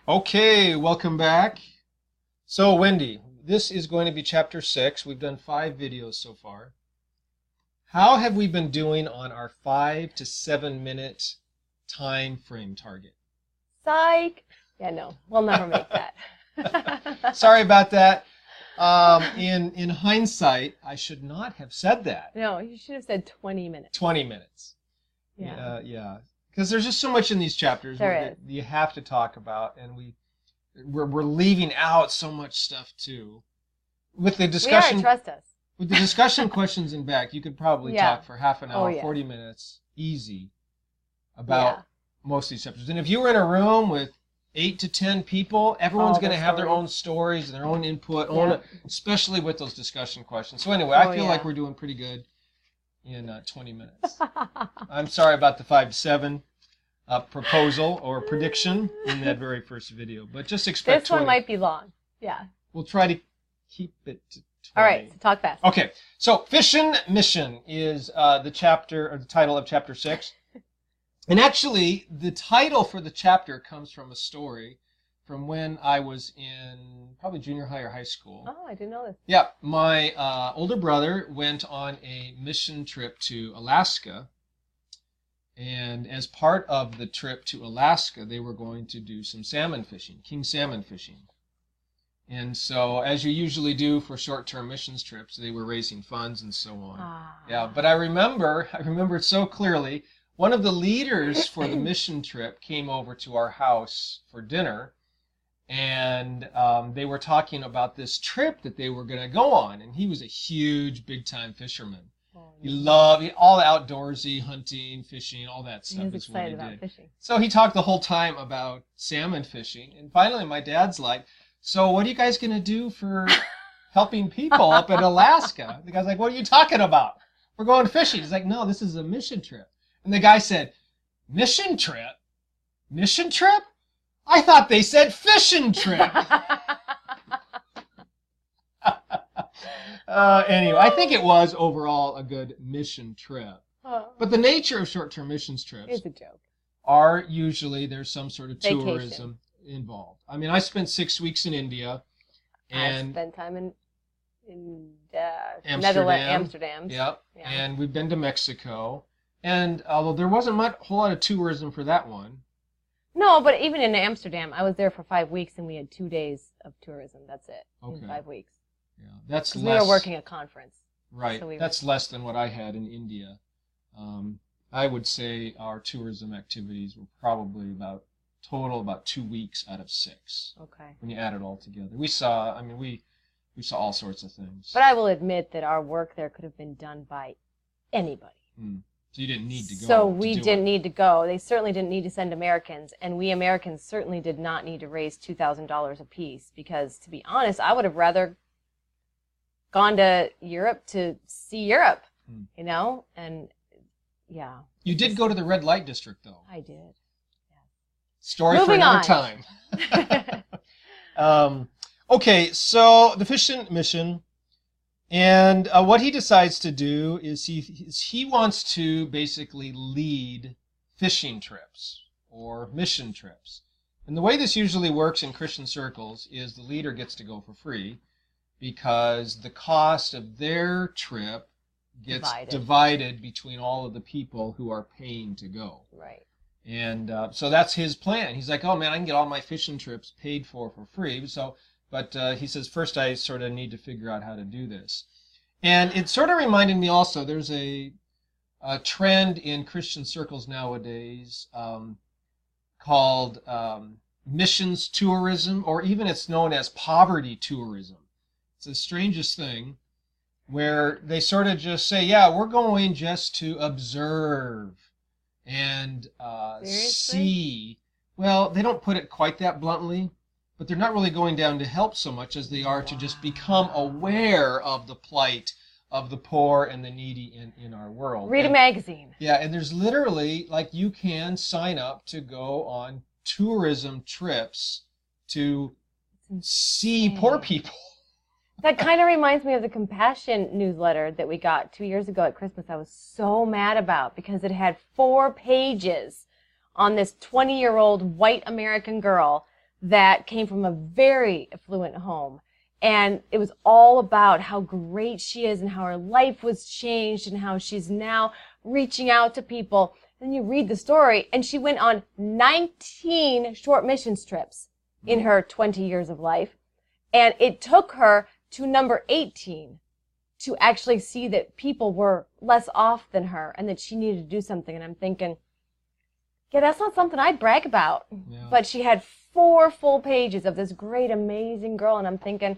Okay, welcome back. So, Wendy, this is going to be chapter 6. We've done 5 videos so far. How have we been doing on our 5 to 7 minute time frame target? Psych! Yeah, no, we'll never make that. Sorry about that. In hindsight, I should not have said that. No, you should have said 20 minutes. 20 minutes. Yeah. Yeah. Because there's just so much in these chapters that you have to talk about, and we're leaving out so much stuff too. With the discussion, trust us. With the discussion questions in back, you could probably talk for half an hour, 40 minutes, easy, about most of these chapters. And if you were in a room with 8 to 10 people, everyone's going to have their own stories and their own input, especially with those discussion questions. So anyway, I feel like we're doing pretty good in 20 minutes. I'm sorry about the 5 to 7 proposal or prediction in that very first video, but just expect this one might be long. Yeah. We'll try to keep it to 20. All right, so talk fast. Okay, so Fishin Mission is the chapter, or the title of chapter 6. And actually, the title for the chapter comes from a story from when I was in probably junior high or high school. Oh, I didn't know this. Yeah, my older brother went on a mission trip to Alaska. And as part of the trip to Alaska, they were going to do some salmon fishing, king salmon fishing. And so, as you usually do for short-term missions trips, they were raising funds and so on. Yeah, but I remember it so clearly. One of the leaders for the mission trip came over to our house for dinner, and they were talking about this trip that they were going to go on. And he was a huge, big-time fisherman. He loved all the outdoorsy, hunting, fishing, all that stuff. He was excited about fishing. So he talked the whole time about salmon fishing. And finally, my dad's like, so what are you guys going to do for helping people up in Alaska? The guy's like, what are you talking about? We're going fishing. He's like, no, this is a mission trip. And the guy said, mission trip? Mission trip? I thought they said fishing trip. Anyway, I think it was overall a good mission trip. But the nature of short-term missions trips is a joke. Are usually there's some sort of tourism involved. I mean, I spent 6 weeks in India. And I spent time in Amsterdam. Netherlands, Amsterdam. Yep. Yeah. And we've been to Mexico. And although there wasn't a whole lot of tourism for that one. No, but even in Amsterdam, I was there for 5 weeks and we had 2 days of tourism. That's it. Okay. In 5 weeks. Yeah, that's less. We were working a conference. Right. So that's less than what I had in India. I would say our tourism activities were probably about 2 weeks out of 6. Okay. When you add it all together, we saw all sorts of things. But I will admit that our work there could have been done by anybody. So you didn't need to go. So we didn't need to go. They certainly didn't need to send Americans, and we Americans certainly did not need to raise $2,000 apiece. Because to be honest, I would have rather gone to Europe to see Europe, you know, and yeah. You did go to the red light district, though. I did. Yeah. Story for another time. Okay, so the Fishin Mission, and what he decides to do is he wants to basically lead fishing trips or mission trips. And the way this usually works in Christian circles is the leader gets to go for free because the cost of their trip gets divided between all of the people who are paying to go. Right. And so that's his plan. He's like, oh man, I can get all my fishing trips paid for free. But he says, first I sort of need to figure out how to do this. And it sort of reminded me also, there's a trend in Christian circles nowadays called missions tourism, or even it's known as poverty tourism. It's the strangest thing, where they sort of just say, yeah, we're going just to observe and see. Well, they don't put it quite that bluntly, but they're not really going down to help so much as they are to just become aware of the plight of the poor and the needy in our world. Read a magazine. Yeah, and there's literally, like, you can sign up to go on tourism trips to see poor people. That kind of reminds me of the Compassion newsletter that we got 2 years ago at Christmas. I was so mad about because it had 4 pages on this 20-year-old white American girl that came from a very affluent home. And it was all about how great she is and how her life was changed and how she's now reaching out to people. Then you read the story, and she went on 19 short missions trips in her 20 years of life. And it took her to number 18 to actually see that people were less off than her and that she needed to do something. And I'm thinking, yeah, that's not something I'd brag about. Yeah. But she had 4 full pages of this great, amazing girl. And I'm thinking,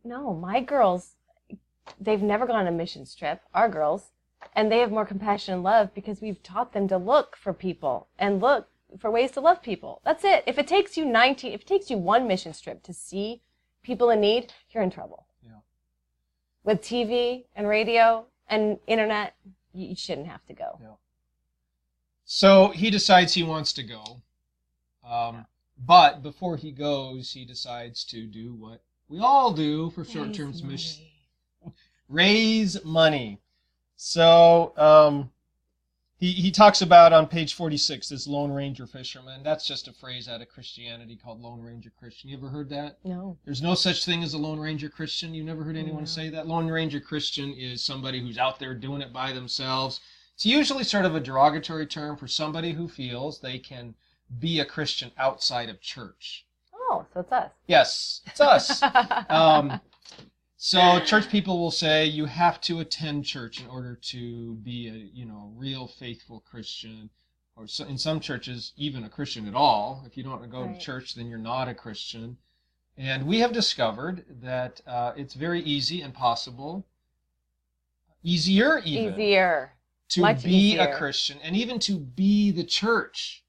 no, my girls, they've never gone on a missions trip, our girls. And they have more compassion and love because we've taught them to look for people and look for ways to love people. That's it. If it takes you 1 mission trip to see people in need, you're in trouble. Yeah. With TV and radio and internet, you shouldn't have to go. Yeah. So he decides he wants to go. But before he goes, he decides to do what we all do for short-term missions. Raise money. So he talks about on page 46 this Lone Ranger fisherman. That's just a phrase out of Christianity called Lone Ranger Christian. You ever heard that? No. There's no such thing as a Lone Ranger Christian. You've never heard anyone say that? Lone Ranger Christian is somebody who's out there doing it by themselves. It's usually sort of a derogatory term for somebody who feels they can be a Christian outside of church. Oh, so it's us. Yes, it's us. So church people will say you have to attend church in order to be a real faithful Christian, or so, in some churches even a Christian at all. If you don't go to church, then you're not a Christian. And we have discovered that it's very easy and possible, easier to Much be easier. a Christian and even to be the church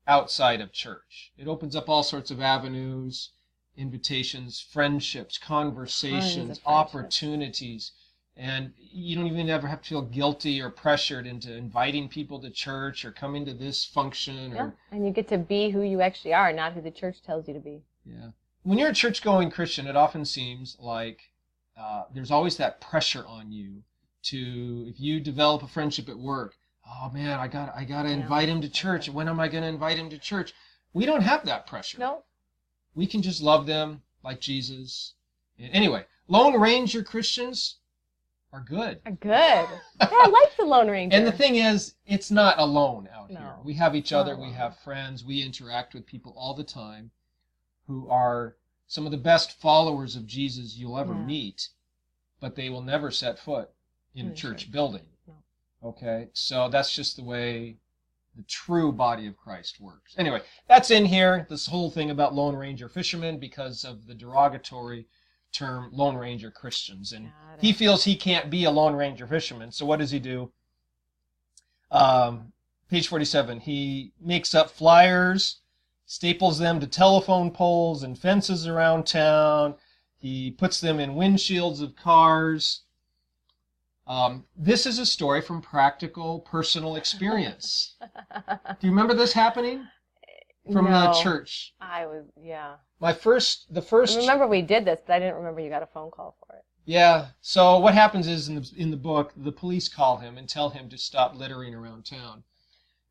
outside of church. It opens up all sorts of avenues, invitations, friendships, conversations, opportunities. And you don't even ever have to feel guilty or pressured into inviting people to church or coming to this function. Yeah, and you get to be who you actually are, not who the church tells you to be. Yeah. When you're a church-going Christian, it often seems like there's always that pressure on you to, if you develop a friendship at work, oh man, I gotta invite him to church. When am I going to invite him to church? We don't have that pressure. No. We can just love them like Jesus. Anyway, Lone Ranger Christians are good. Are good. Yeah, I like the Lone Ranger. And the thing is, it's not alone out No. here. We have each other. We have friends. We interact with people all the time who are some of the best followers of Jesus you'll ever meet, but they will never set foot in a church building. No. Okay? So that's just the way the true body of Christ works. Anyway, that's in here, this whole thing about Lone Ranger fishermen, because of the derogatory term Lone Ranger Christians. And he feels he can't be a Lone Ranger fisherman, so what does he do? Page 47, he makes up flyers, staples them to telephone poles and fences around town. He puts them in windshields of cars. This is a story from practical personal experience. Do you remember this happening? From the church. The first. I remember we did this, but I didn't remember you got a phone call for it. Yeah. So what happens is in the book, the police call him and tell him to stop littering around town.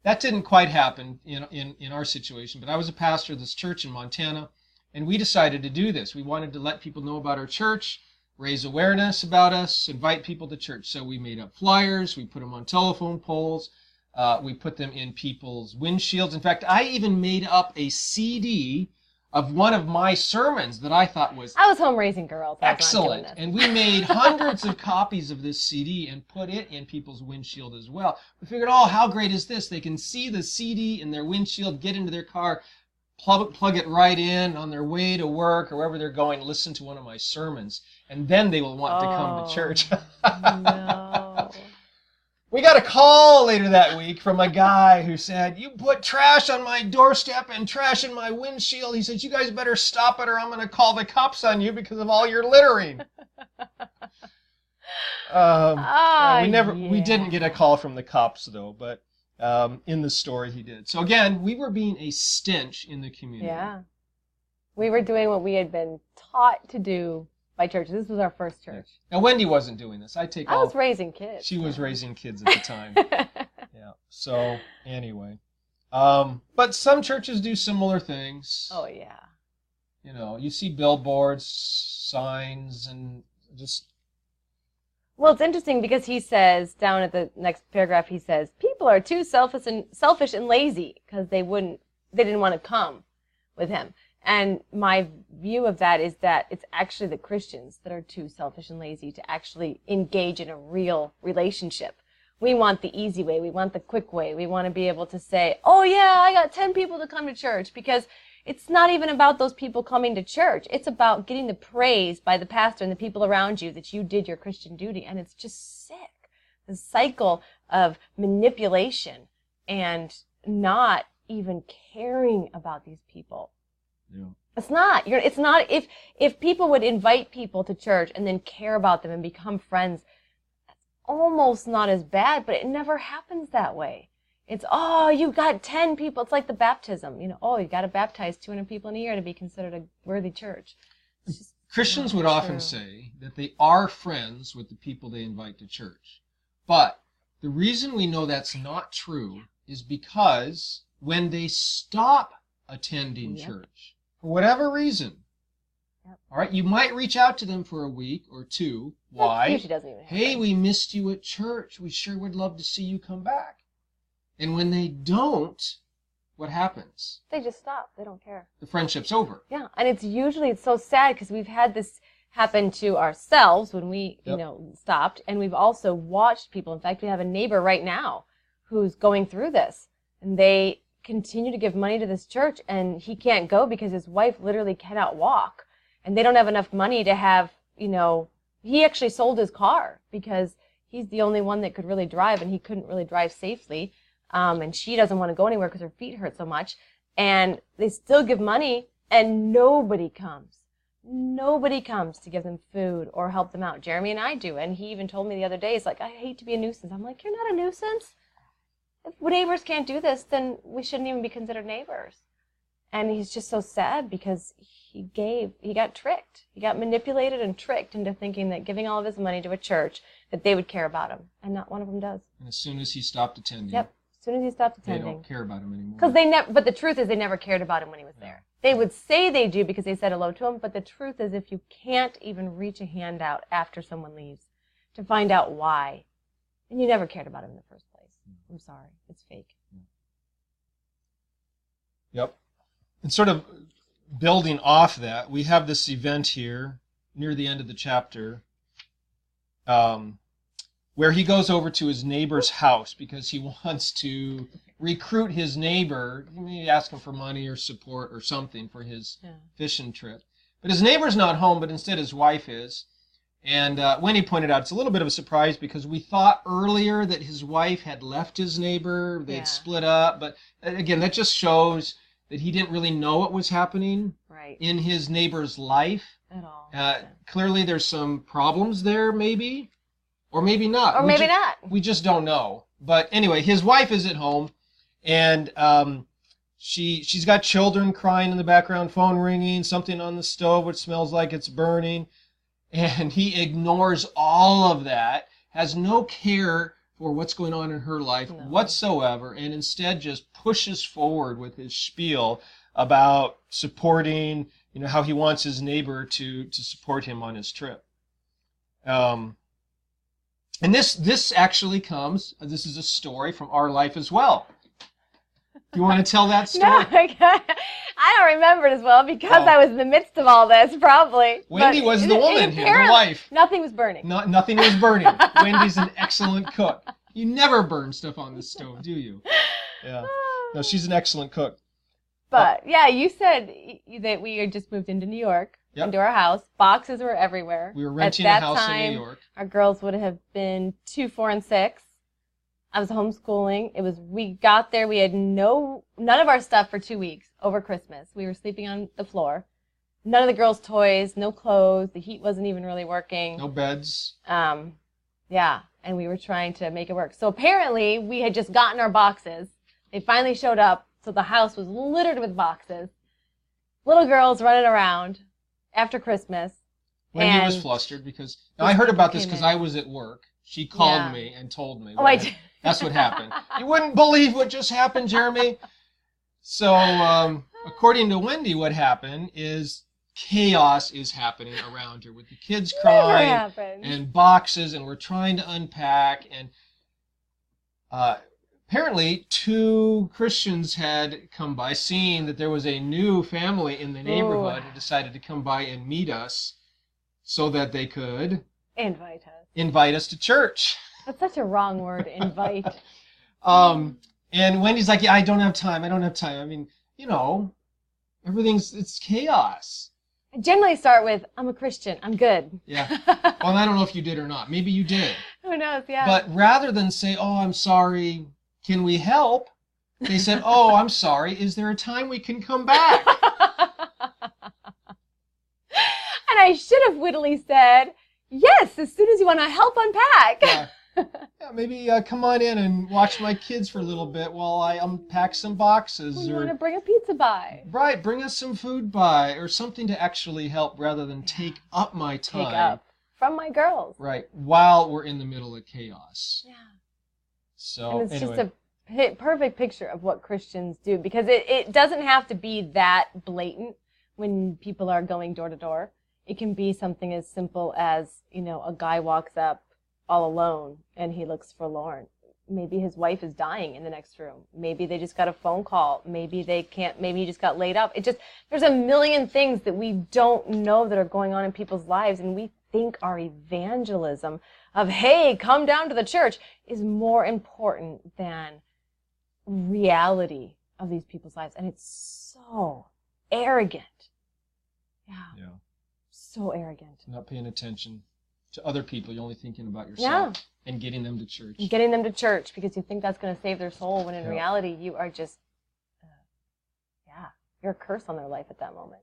That didn't quite happen in our situation, but I was a pastor of this church in Montana, and we decided to do this. We wanted to let people know about our church, raise awareness about us, invite people to church. So we made up flyers, we put them on telephone poles, we put them in people's windshields. In fact, I even made up a CD of one of my sermons that I thought was home raising girls. excellent. And we made hundreds of copies of this CD and put it in people's windshield as well. We figured, oh, how great is this? They can see the CD in their windshield, get into their car, plug it right in on their way to work or wherever they're going, listen to one of my sermons, and then they will want to come to church. No. We got a call later that week from a guy who said, you put trash on my doorstep and trash in my windshield. He said, you guys better stop it or I'm going to call the cops on you because of all your littering. We didn't get a call from the cops though, but in the story he did. So again, we were being a stench in the community. Yeah. We were doing what we had been taught to do by church. This was our first church. Yeah. Now Wendy wasn't doing this. I was raising kids. She was raising kids at the time. Yeah. So anyway, But some churches do similar things. Oh, yeah. You know, you see billboards, signs, and just... Well, it's interesting because he says, down at the next paragraph, he says, people are too selfish and lazy because they didn't want to come with him. And my view of that is that it's actually the Christians that are too selfish and lazy to actually engage in a real relationship. We want the easy way. We want the quick way. We want to be able to say, oh yeah, I got 10 people to come to church, because it's not even about those people coming to church. It's about getting the praise by the pastor and the people around you that you did your Christian duty. And it's just sick. The cycle of manipulation and not even caring about these people. Yeah. It's not. If people would invite people to church and then care about them and become friends, that's almost not as bad, but it never happens that way. It's, oh, you got 10 people. It's like the baptism. You know, oh, you got to baptize 200 people in a year to be considered a worthy church. Christians would often say that they are friends with the people they invite to church. But the reason we know that's not true is because when they stop attending church, for whatever reason, all right, you might reach out to them for a week or two. Why? Usually doesn't even happen. Hey, we missed you at church. We sure would love to see you come back. And when they don't, what happens? They just stop. They don't care. The friendship's over. Yeah, and it's so sad because we've had this happen to ourselves when we, stopped, and we've also watched people. In fact, we have a neighbor right now who's going through this, and they continue to give money to this church, and he can't go because his wife literally cannot walk, and they don't have enough money to have, he actually sold his car because he's the only one that could really drive, and he couldn't really drive safely. And she doesn't want to go anywhere because her feet hurt so much. And they still give money, and nobody comes. Nobody comes to give them food or help them out. Jeremy and I do. And he even told me the other day, he's like, I hate to be a nuisance. I'm like, you're not a nuisance. If neighbors can't do this, then we shouldn't even be considered neighbors. And he's just so sad because he got tricked. He got manipulated and tricked into thinking that giving all of his money to a church, that they would care about him. And not one of them does. And as soon as he stopped attending... Yep. As soon as he stopped attending. They don't care about him anymore. But the truth is they never cared about him when he was there. They would say they do because they said hello to him, but the truth is if you can't even reach a hand out after someone leaves to find out why, then you never cared about him in the first place. I'm sorry. It's fake. Yep. And sort of building off that, we have this event here near the end of the chapter where he goes over to his neighbor's house because he wants to recruit his neighbor, maybe ask him for money or support or something for his fishing trip. But his neighbor's not home, but instead his wife is. And Wendy pointed out it's a little bit of a surprise because we thought earlier that his wife had left his neighbor, they'd split up. But again, that just shows that he didn't really know what was happening in his neighbor's life. At all. Clearly there's some problems there, maybe. Or maybe not. Or maybe not. We just don't know. But anyway, his wife is at home, and she's got children crying in the background, phone ringing, something on the stove which smells like it's burning. And he ignores all of that, has no care for what's going on in her life whatsoever, and instead just pushes forward with his spiel about supporting, how he wants his neighbor to support him on his trip. And this actually this is a story from our life as well. Do you want to tell that story? No, I don't remember it as well because I was in the midst of all this, probably. Wendy was the woman here, the wife. Nothing was burning. Nothing was burning. Wendy's an excellent cook. You never burn stuff on the stove, do you? Yeah. No, she's an excellent cook. But, you said that we had just moved into New York. Yep. Into our house. Boxes were everywhere. We were renting a house in New York. Our girls would have been 2, 4, and 6. I was homeschooling. We got there. We had none of our stuff for 2 weeks over Christmas. We were sleeping on the floor. None of the girls' toys, no clothes. The heat wasn't even really working. No beds. And we were trying to make it work. So apparently we had just gotten our boxes. They finally showed up. So the house was littered with boxes. Little girls running around. After Christmas. Wendy was flustered because I heard about this because I was at work. She called me and told me. Oh, I did. That's what happened. You wouldn't believe what just happened, Jeremy. So, according to Wendy, what happened is chaos is happening around her with the kids crying and boxes, and we're trying to unpack. And apparently, 2 Christians had come by, seeing that there was a new family in the neighborhood, and decided to come by and meet us so that they could invite us to church. That's such a wrong word, invite. And Wendy's like, yeah, I don't have time. I mean, it's chaos. I generally start with, I'm a Christian, I'm good. Yeah. Well, I don't know if you did or not. Maybe you did. Who knows, yeah. But rather than say, oh, I'm sorry, can we help? They said, oh, I'm sorry, is there a time we can come back? And I should have wittily said, yes, as soon as you want to help unpack. Yeah. Yeah, maybe come on in and watch my kids for a little bit while I unpack some boxes. You want to bring a pizza by. Right, bring us some food by, or something to actually help rather than take up my time. Take up from my girls. Right, while we're in the middle of chaos. Yeah. So, and it's just a perfect picture of what Christians do, because it doesn't have to be that blatant when people are going door to door. It can be something as simple as, a guy walks up all alone and he looks forlorn. Maybe his wife is dying in the next room. Maybe they just got a phone call. Maybe he just got laid up. There's a million things that we don't know that are going on in people's lives, and we think our evangelism of, hey, come down to the church, is more important than reality of these people's lives. And it's so arrogant. Yeah. So arrogant. Not paying attention to other people. You're only thinking about yourself and getting them to church. Getting them to church because you think that's going to save their soul, when in reality you are just, you're a curse on their life at that moment.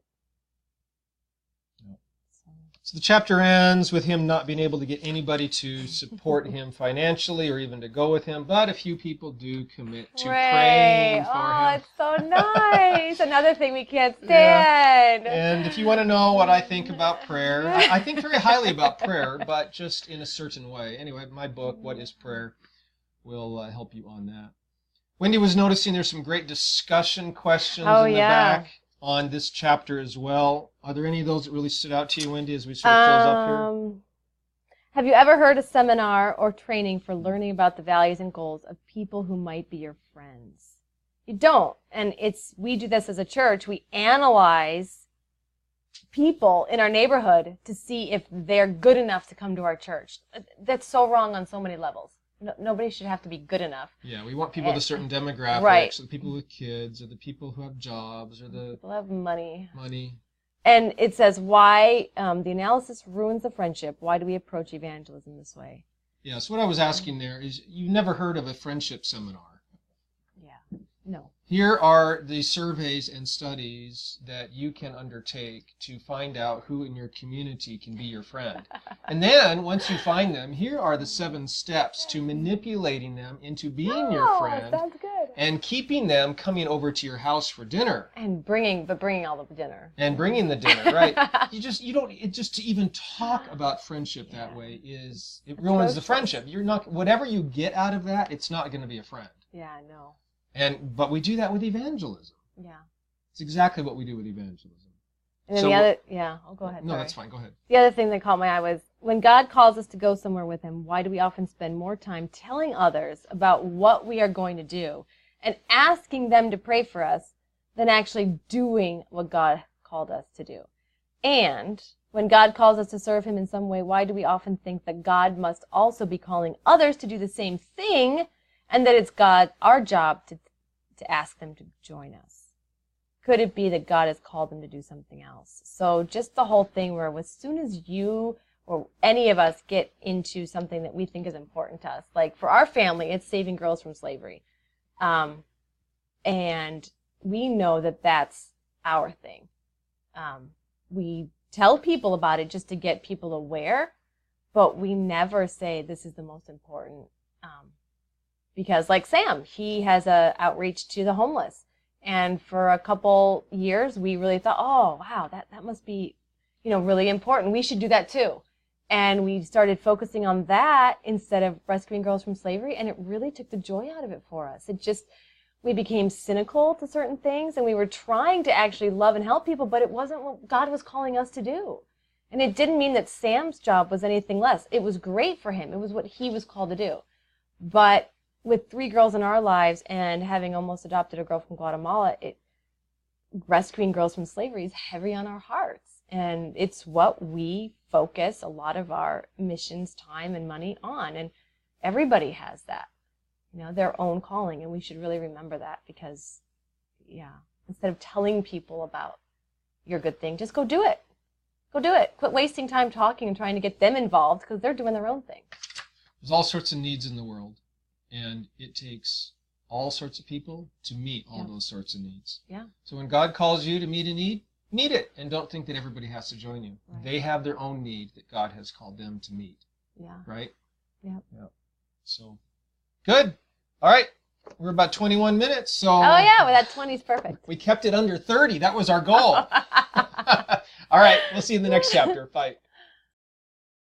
So the chapter ends with him not being able to get anybody to support him financially or even to go with him, but a few people do commit to praying for him. Oh, it's so nice. Another thing we can't stand. Yeah. And if you want to know what I think about prayer, I think very highly about prayer, but just in a certain way. Anyway, my book, What is Prayer, will help you on that. Wendy was noticing there's some great discussion questions in the back on this chapter as well. Are there any of those that really stood out to you, Wendy, as we sort of close up here? Have you ever heard a seminar or training for learning about the values and goals of people who might be your friends? You don't. And we do this as a church. We analyze people in our neighborhood to see if they're good enough to come to our church. That's so wrong on so many levels. Nobody should have to be good enough. Yeah, we want people with a certain demographics, or the people with kids, or the people who have jobs, or the people who have money. Money. And it says, why the analysis ruins the friendship. Why do we approach evangelism this way? Yeah, so what I was asking there is, you've never heard of a friendship seminar. Yeah, no. Here are the surveys and studies that you can undertake to find out who in your community can be your friend. And then, once you find them, here are the 7 steps to manipulating them into being your friend. Sounds good. And keeping them coming over to your house for dinner. And bringing all of the dinner. And bringing the dinner, right? Just to even talk about friendship that way it ruins the friendship. Whatever you get out of that, it's not going to be a friend. Yeah, I know. But we do that with evangelism. Yeah. It's exactly what we do with evangelism. And then go ahead. No, that's fine. Go ahead. The other thing that caught my eye was, when God calls us to go somewhere with him, why do we often spend more time telling others about what we are going to do and asking them to pray for us than actually doing what God called us to do? And when God calls us to serve him in some way, why do we often think that God must also be calling others to do the same thing, and that it's our job to ask them to join us? Could it be that God has called them to do something else? So just the whole thing where, as soon as you or any of us get into something that we think is important to us, like for our family, it's saving girls from slavery. And we know that that's our thing. We tell people about it just to get people aware, but we never say this is the most important. Because like Sam, he has a outreach to the homeless. And for a couple years, we really thought, oh, wow, that must be, really important. We should do that too. And we started focusing on that instead of rescuing girls from slavery. And it really took the joy out of it for us. we became cynical to certain things, and we were trying to actually love and help people, but it wasn't what God was calling us to do. And it didn't mean that Sam's job was anything less. It was great for him. It was what he was called to do. But with 3 girls in our lives and having almost adopted a girl from Guatemala, rescuing girls from slavery is heavy on our hearts. And it's what we focus a lot of our missions time and money on. And everybody has that, their own calling. And we should really remember that because, instead of telling people about your good thing, just go do it. Go do it. Quit wasting time talking and trying to get them involved because they're doing their own thing. There's all sorts of needs in the world, and it takes all sorts of people to meet all those sorts of needs. Yeah. So when God calls you to meet a need, meet it, and don't think that everybody has to join you. Right. They have their own need that God has called them to meet. Yeah. Right? Yep. So, good. All right. We're about 21 minutes, so... Oh, yeah. Well, that 20 is perfect. We kept it under 30. That was our goal. All right. We'll see you in the next chapter. Bye.